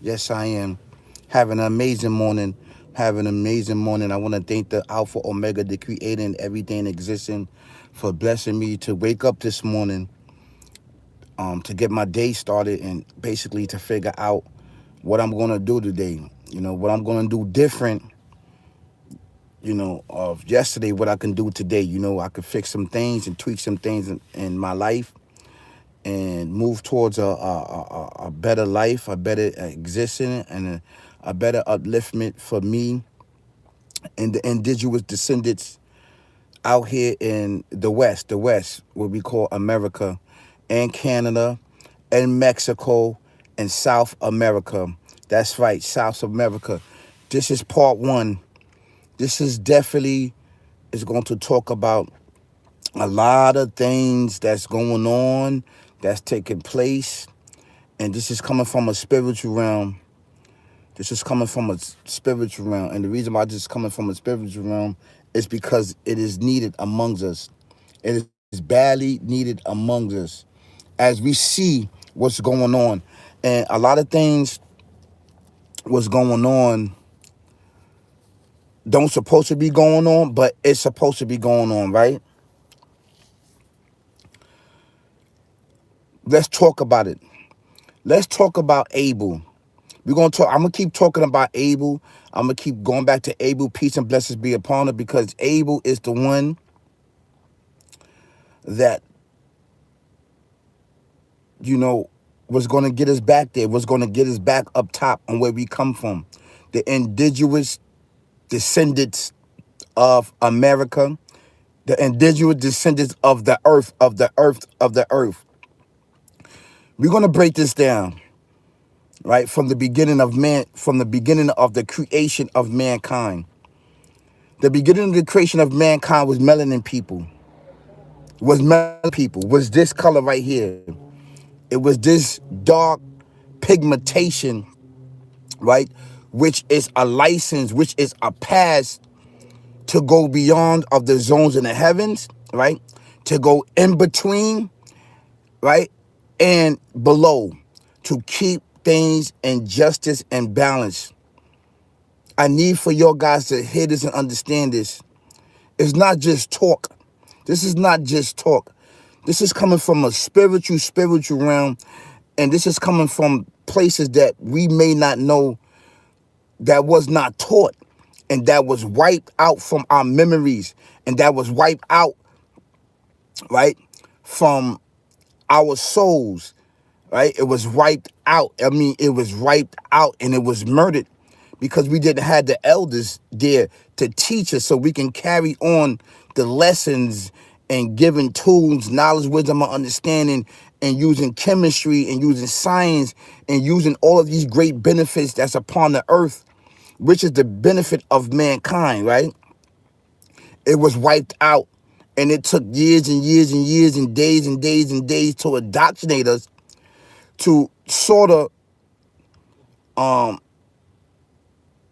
Yes, I am. Having an amazing morning. Having an amazing morning. I want to thank the Alpha Omega, the creator and everything existing, for blessing me to wake up this morning, to get my day started and basically to figure out what I'm going to do today. What I'm going to do different, of yesterday, what I can do today. I could fix some things and tweak some things in my life and move towards a better life, a better existence, and a better upliftment for me and the indigenous descendants out here in the West, what we call America, and Canada, and Mexico, and South America. That's right, South America. This is part one. This is definitely is going to talk about a lot of things that's going on, that's taking place, and this is coming from a spiritual realm. This is coming from a spiritual realm. And the reason why this is coming from a spiritual realm is because it is needed amongst us. It is badly needed amongst us as we see what's going on. And a lot of things what's going on don't supposed to be going on, but it's supposed to be going on, right? Let's talk about it. Let's talk about Abel. I'm gonna keep talking about Abel. I'm gonna keep going back to Abel. Peace and blessings be upon it, because Abel is the one that, you know, was gonna get us back there, was gonna get us back up top on where we come from. The indigenous descendants of America, the indigenous descendants of the earth, of the earth, of the earth. We're gonna break this down, right? From the beginning of man, from the beginning of the creation of mankind. The beginning of the creation of mankind was melanin people, was this color right here. It was this dark pigmentation, right? Which is a license, which is a pass to go beyond of the zones in the heavens, right? To go in between, right? And below, to keep things in justice and balance. I need for your guys to hear this and understand this. It's not just talk. This is not just talk. This is coming from a spiritual realm, and this is coming from places that we may not know, that was not taught, and that was wiped out from our memories, and that was wiped out, right, from our souls, right? It was wiped out. I mean, it was wiped out, and it was murdered because we didn't have the elders there to teach us, so we can carry on the lessons and giving tools, knowledge, wisdom, and understanding, and using chemistry and using science and using all of these great benefits that's upon the earth, which is the benefit of mankind, right? It was wiped out. And it took years and years and years and days and days and days to indoctrinate us to sort of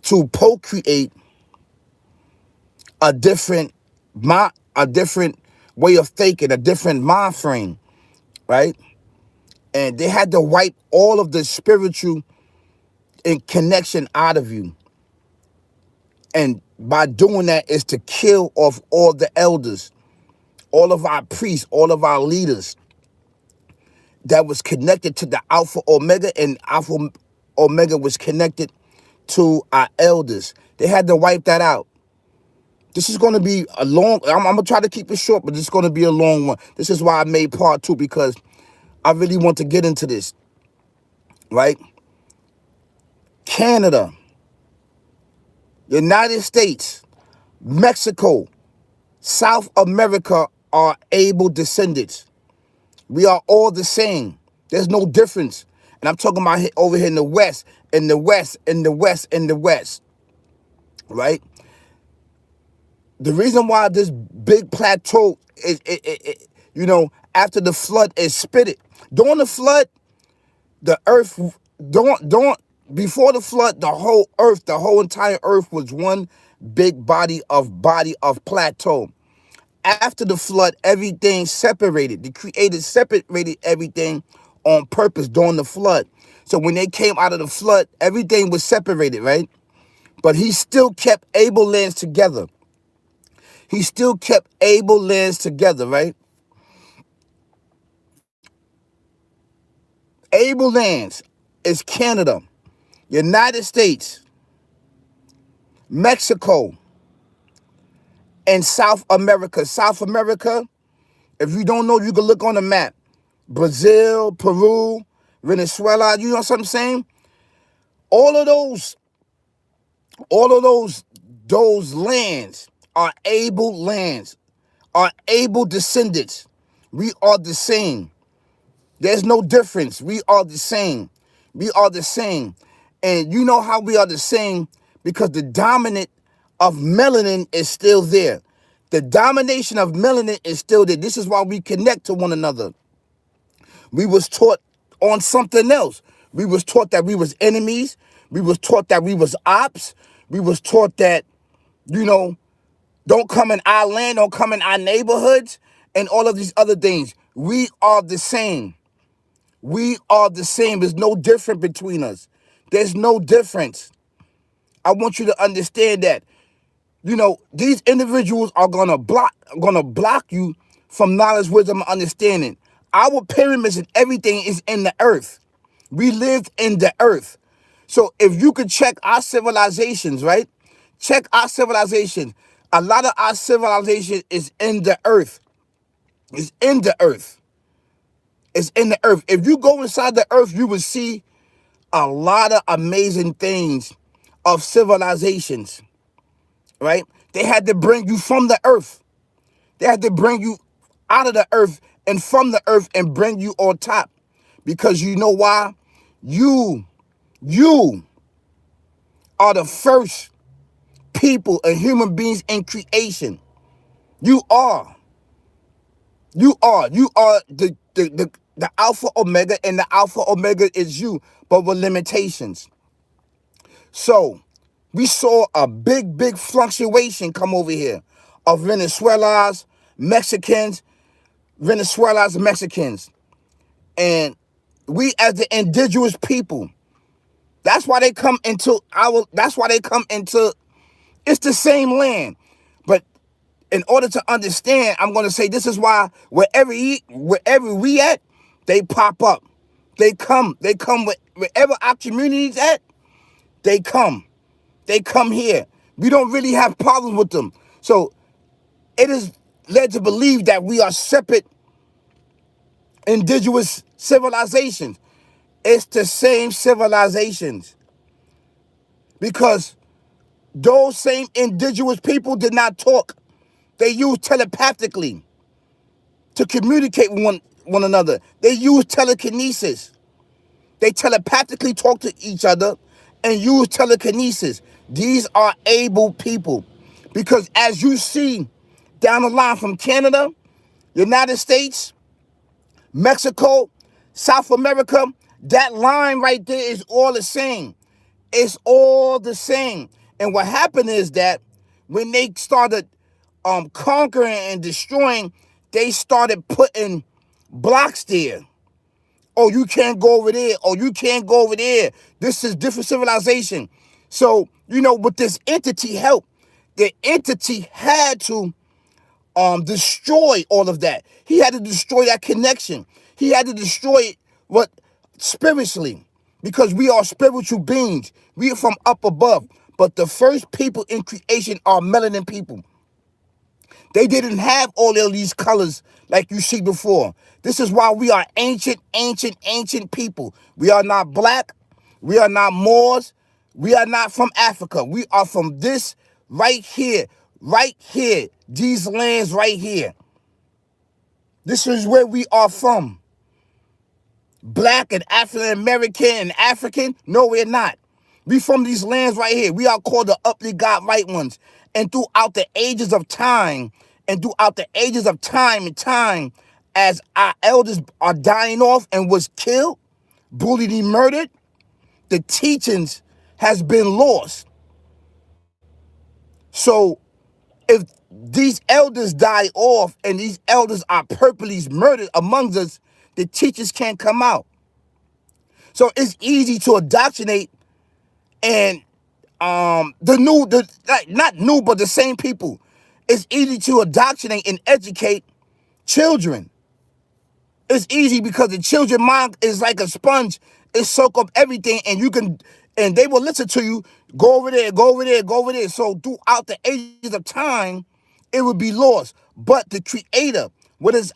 to procreate a different a different way of thinking, a different mind frame, right? And they had to wipe all of the spiritual and connection out of you. And by doing that is to kill off all the elders, all of our priests, all of our leaders that was connected to the Alpha Omega, and Alpha Omega was connected to our elders. They had to wipe that out. This is going to be a long, I'm going to try to keep it short, but it's going to be a long one. This is why I made part two, because I really want to get into this, right? Canada, United States, Mexico, South America are able descendants. We are all the same. There's no difference. And I'm talking about over here in the West, in the West, in the West, in the West, right? The reason why this big plateau is, after the flood is spitted. During the flood, the earth, before the flood, the whole earth, the whole entire earth was one big body of plateau. After the flood, everything separated. The Creator separated everything on purpose during the flood. So when they came out of the flood, everything was separated, right? But he still kept Abel lands together. He still kept Abel lands together, right? Abel lands is Canada, United States, Mexico, and South America. South America, if you don't know, you can look on the map. Brazil, Peru, Venezuela, you know what I'm saying? All of those, all of those lands are Abel lands, are Abel descendants. We are the same. There's no difference. We are the same. We are the same. And you know how we are the same? Because the dominant of melanin is still there. The domination of melanin is still there. This is why we connect to one another. We was taught on something else. We was taught that we was enemies. We was taught that we was ops. We was taught that, you know, don't come in our land, don't come in our neighborhoods, and all of these other things. We are the same. We are the same. There's no difference between us. There's no difference. I want you to understand that. You know, these individuals are gonna block you from knowledge, wisdom, and understanding. Our pyramids and everything is in the earth. We lived in the earth. So if you could check our civilizations, right? Check our civilizations. A lot of our civilization is in the earth. It's in the earth. It's in the earth. If you go inside the earth, you will see a lot of amazing things of civilizations, right? They had to bring you from the earth. They had to bring you out of the earth and from the earth and bring you on top. Because you know why? You are the first people and human beings in creation. You are. You are the Alpha Omega, and the Alpha Omega is you, but with limitations. So we saw a big fluctuation come over here of Venezuela's Mexicans. And we as the indigenous people, that's why they come into it's the same land. But in order to understand, I'm going to say this is why wherever we at, they pop up. They come with wherever our community's at, they come. They come here. We don't really have problems with them. So it is led to believe that we are separate indigenous civilizations. It's the same civilizations. Because those same indigenous people did not talk. They used telepathically to communicate with one another. They used telekinesis. They telepathically talk to each other and use telekinesis. These are able people. Because as you see down the line from Canada, United States, Mexico, South America, that line right there is all the same. It's all the same. And what happened is that when they started conquering and destroying, they started putting blocks there. Oh, you can't go over there. Oh, you can't go over there. This is different civilization. So, you know, with this entity help, the entity had to destroy all of that. He had to destroy that connection. He had to destroy what spiritually, because we are spiritual beings. We are from up above. But the first people in creation are melanin people. They didn't have all of these colors like you see before. This is why we are ancient people. We are not black. We are not Moors. We are not from Africa. We are from this right here, these lands right here. This is where we are from. Black and African American and African? No, we're not. We from these lands right here. We are called the uply God right ones. And throughout the ages of time, and time, as our elders are dying off and was killed, bullied, and murdered, the teachings has been lost. So if these elders die off and these elders are purposely murdered amongst us, the teachers can't come out. So it's easy to indoctrinate and not new, but the same people. It's easy to indoctrinate and educate children. It's easy because the children mind is like a sponge. It soak up everything, and they will listen to you. Go over there, go over there, go over there. So throughout the ages of time, it would be lost. But the Creator, with his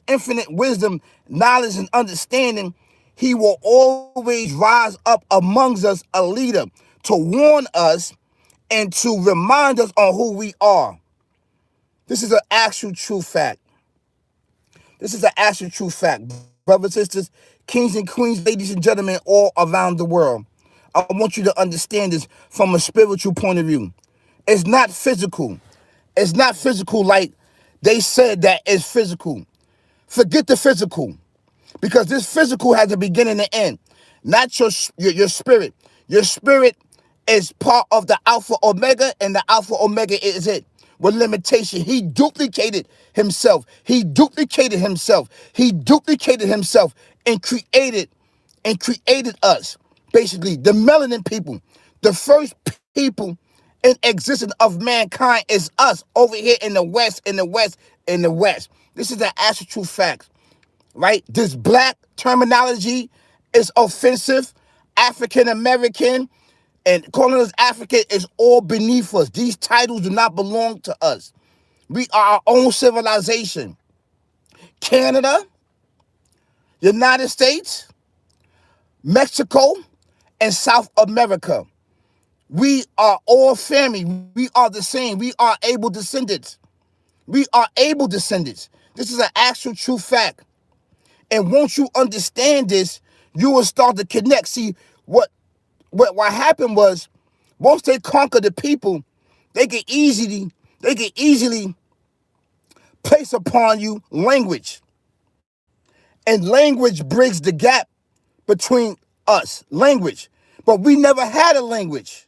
infinite wisdom, knowledge, and understanding, He will always rise up amongst us a leader to warn us and to remind us on who we are. This is an actual true fact. This is an actual true fact. Brothers, sisters, kings and queens, ladies and gentlemen, all around the world. I want you to understand this from a spiritual point of view. It's not physical. It's not physical like they said that it's physical. Forget the physical. Because this physical has a beginning and end. Not your spirit. Your spirit is part of the Alpha Omega, and the Alpha Omega is it. With limitation. He duplicated himself. He duplicated himself. He duplicated himself and created us. Basically, the melanin people. The first people in existence of mankind is us over here in the West, in the West, in the West. This is an actual true fact. Right? This black terminology is offensive. African American and calling us African is all beneath us. These titles do not belong to us. We are our own civilization. Canada, United States, Mexico, and South America. We are all family. We are the same. We are able descendants. We are able descendants. This is an actual true fact. And once you understand this, you will start to connect. See, what happened was, once they conquer the people, they can easily place upon you language. And language bridges the gap between us. Language. But we never had a language.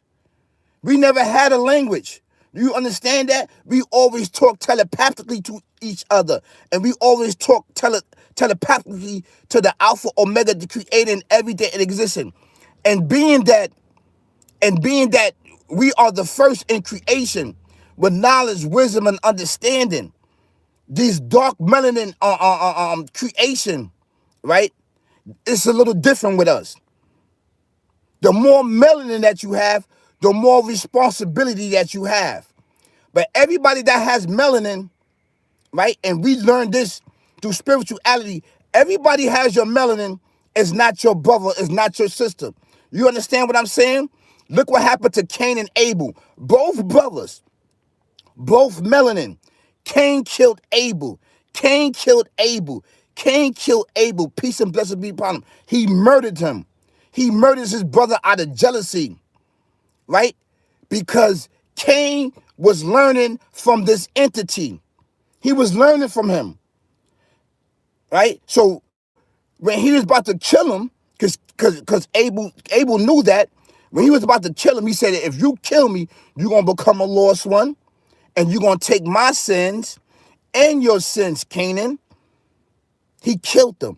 We never had a language. Do you understand that? We always talk telepathically to each other. And we always talk telepathically to the Alpha Omega, the Creator, and everything in existence. And being that we are the first in creation with knowledge, wisdom, and understanding, these dark melanin creation, right? It's a little different with us. The more melanin that you have, the more responsibility that you have. But everybody that has melanin, right? And we learned this through spirituality. Everybody has your melanin. Is not your brother. Is not your sister. You understand what I'm saying? Look what happened to Cain and Abel. Both brothers, both melanin. Cain killed Abel. Cain killed Abel. Cain killed Abel. Peace and blessings be upon him. He murdered him. He murders his brother out of jealousy, right? Because Cain was learning from this entity. He was learning from him, right? So when he was about to kill him, because Abel knew that, when he was about to kill him, he said, if you kill me, you're going to become a lost one, and you're going to take my sins and your sins, Canaan. He killed them.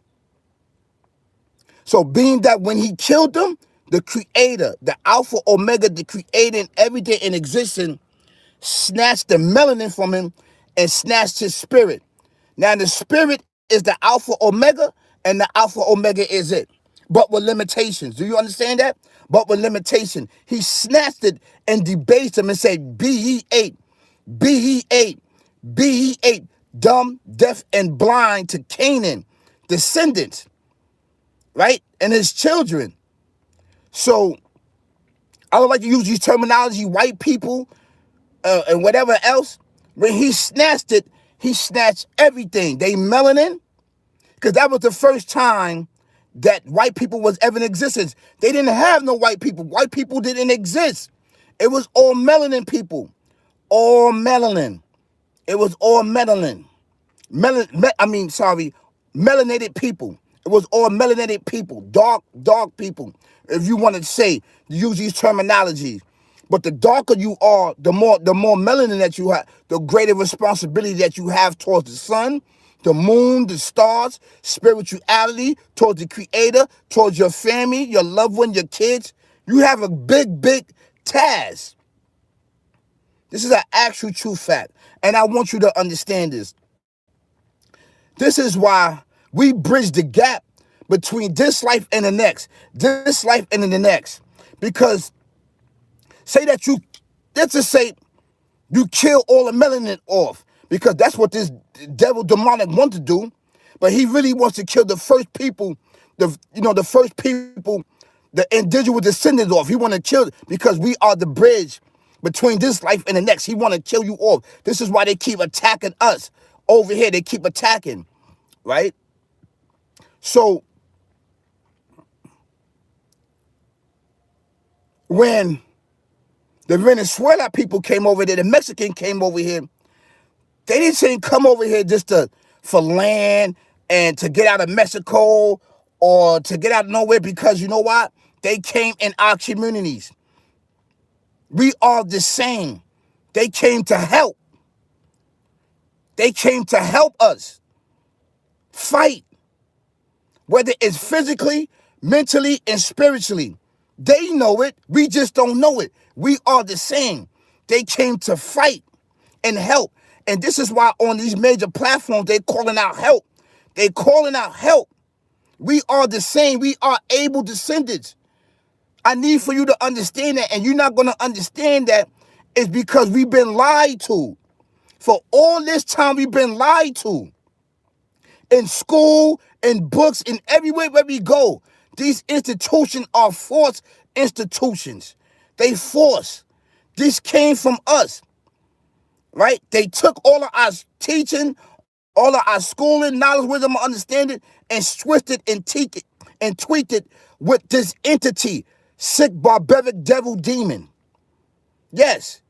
So being that when he killed them, the Creator, the Alpha Omega, the Creator and everything in existence, snatched the melanin from him and snatched his spirit. Now the spirit is the Alpha Omega, and the Alpha Omega is it. But with limitations. Do you understand that? But with limitation. He snatched it and debased him and said, be ye eight, be ye eight, be ye eight, dumb, deaf, and blind to Canaan, descendants, right? And his children. So I don't like to use these terminology, white people and whatever else. When he snatched it, he snatched everything. They melanin, because that was the first time that white people was ever in existence. They didn't have no white people. White people didn't exist. It was all melanin people. All melanin. It was all melanin. Melanated people. It was all melanated people. Dark people. If you want to say, use these terminologies. But the darker you are, the more melanin that you have, the greater responsibility that you have towards the sun, the moon, the stars, spirituality, towards the creator, towards your family, your loved one, your kids. You have a big, big task. This is an actual true fact. And I want you to understand this. This is why we bridge the gap between this life and the next, this life and then the next. Because say that let's just say you kill all the melanin off, because that's what this devil demonic wants to do. But he really wants to kill the first people, the first people, the individual descendants off. He want to kill, because we are the bridge between this life and the next. He want to kill you off. This is why they keep attacking us over here. They keep attacking, right? So when the Venezuela people came over there, the Mexican came over here, they didn't say come over here just for land and to get out of Mexico or to get out of nowhere, because you know what? They came in our communities. We are the same. They came to help. They came to help us fight, whether it's physically, mentally, and spiritually. They know it. We just don't know it. We are the same. They came to fight and help. And this is why on these major platforms, they're calling out help. They're calling out help. We are the same. We are Abel descendants. I need for you to understand that. And you're not going to understand that is because we've been lied to. For all this time, we've been lied to. In school, in books, in everywhere where we go. These institutions are forced institutions. They force. This came from us, right? They took all of our teaching, all of our schooling, knowledge, wisdom, understanding, and twisted and tweaked it with this entity, sick, barbaric devil demon. Yes.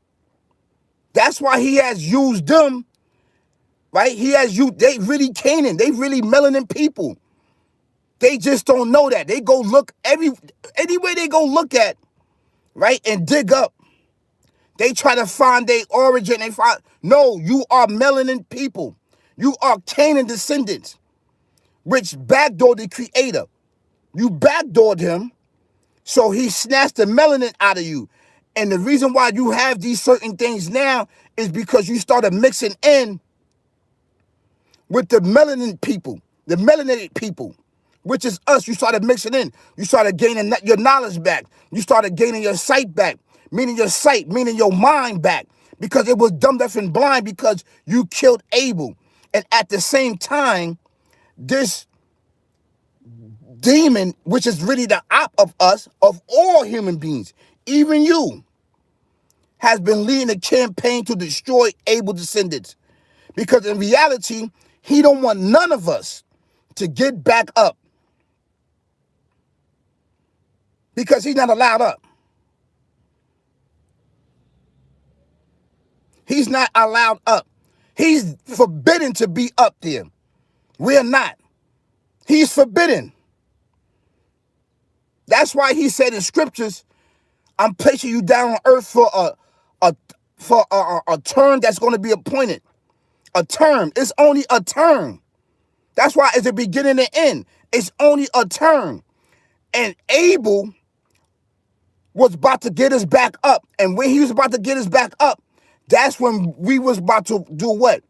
That's why he has used them, right? He has used, they really Canaan. They really melanin people. They just don't know that. They go look anywhere they go look at, right, and dig up. They try to find their origin. No, you are melanin people. You are Canaan descendants, which backdoored the creator. You backdoored him, so he snatched the melanin out of you. And the reason why you have these certain things now is because you started mixing in with the melanin people, the melanated people, which is us. You started mixing in. You started gaining your knowledge back. You started gaining your sight back, meaning your mind back, because it was dumb, deaf, and blind because you killed Abel. And at the same time, this demon, which is really the op of us, of all human beings, even you, has been leading a campaign to destroy Abel descendants. Because in reality, he don't want none of us to get back up. Because he's not allowed up. He's not allowed up. He's forbidden to be up there. We're not. He's forbidden. That's why he said in scriptures, I'm placing you down on earth for a term that's going to be appointed. A term. It's only a term. That's why it's a beginning and end. It's only a term. And Abel was about to get us back up. And when he was about to get us back up, that's when we was about to do what?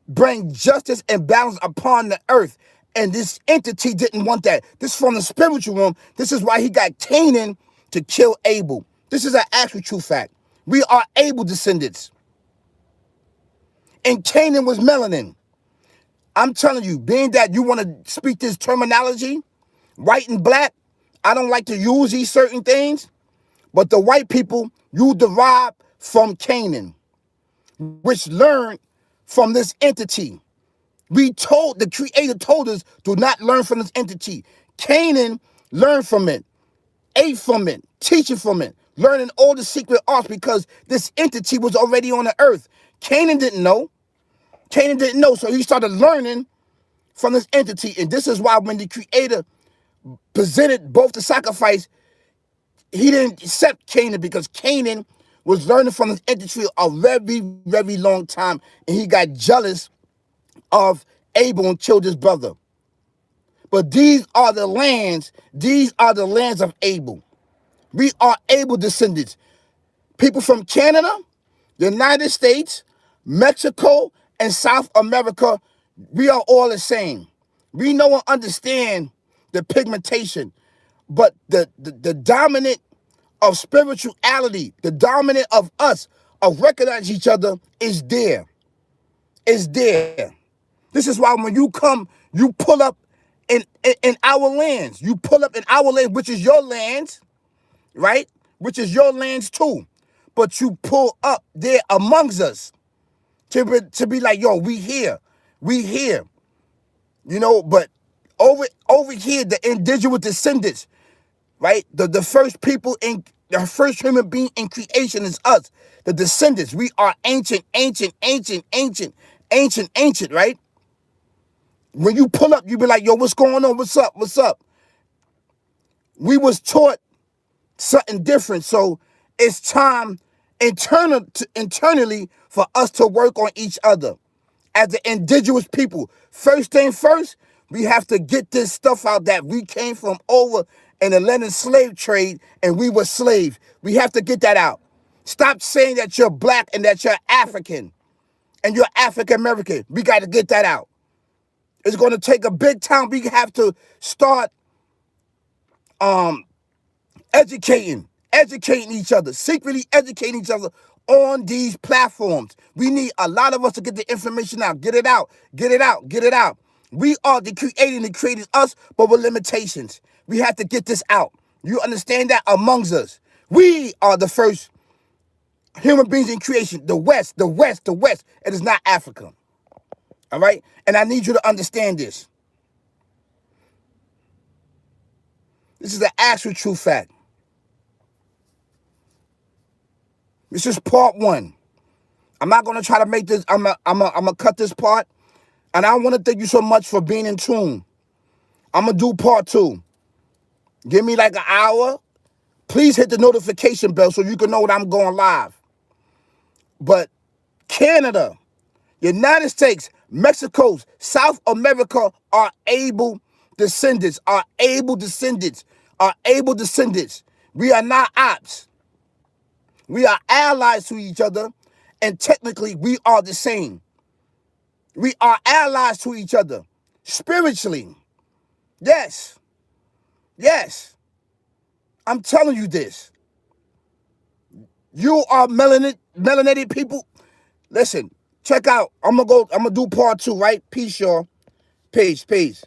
Bring justice and balance upon the earth. And this entity didn't want that. This is from the spiritual realm. This is why he got Canaan to kill Abel. This is an actual true fact. We are Abel descendants. And Canaan was melanin. I'm telling you, being that you want to speak this terminology, white and black, I don't like to use these certain things, but the white people, you derive from Canaan, which learned from this entity. The creator told us, do not learn from this entity. Canaan learned from it, ate from it, teaching from it, learning all the secret arts because this entity was already on the earth. Canaan didn't know. So he started learning from this entity. And this is why when the creator presented both the sacrifice, he didn't accept Canaan because Canaan was learning from this entity a very, very long time. And he got jealous of Abel and killed his brother. But these are the lands of Abel. We are Abel descendants. People from Canada, the United States, Mexico, and South America, we are all the same. We know and understand the pigmentation, but the dominant of spirituality, the dominant of us, of recognizing each other is there. Is there. This is why when you come, you pull up in our lands. You pull up in our land, which is your lands, right? Which is your lands too. But you pull up there amongst us to be like, yo, we here. We here. You know, but over here, the indigenous descendants, right? The first people in the first human being in creation is us, the descendants. We are ancient, right? When you pull up, you be like, yo, what's going on? What's up? What's up? We was taught something different. So it's time internally for us to work on each other as the indigenous people. First thing first, we have to get this stuff out that we came from over in the Atlantic slave trade and we were slaves. We have to get that out. Stop saying that you're black and that you're African and you're African American. We got to get that out. It's going to take a big time. We have to start educating each other, secretly educating each other on these platforms. We need a lot of us to get the information out. Get it out. We are the creators us, but with limitations. We have to get this out. You understand that? Amongst us. We are the first human beings in creation. The West. It is not Africa. All right? And I need you to understand this. This is the actual true fact. This is part one. I'm not going to try to make this, I'm gonna cut this part. And I want to thank you so much for being in tune. I'm going to do part two. Give me like an hour. Please hit the notification bell so you can know when I'm going live. But Canada, United States, Mexico, South America are Abel descendants, We are not ops. We are allies to each other, and technically we are the same. We are allies to each other, spiritually. Yes. I'm telling you this. You are melanated people. Listen, check out. I'm gonna do part two, right? Peace, y'all. Peace.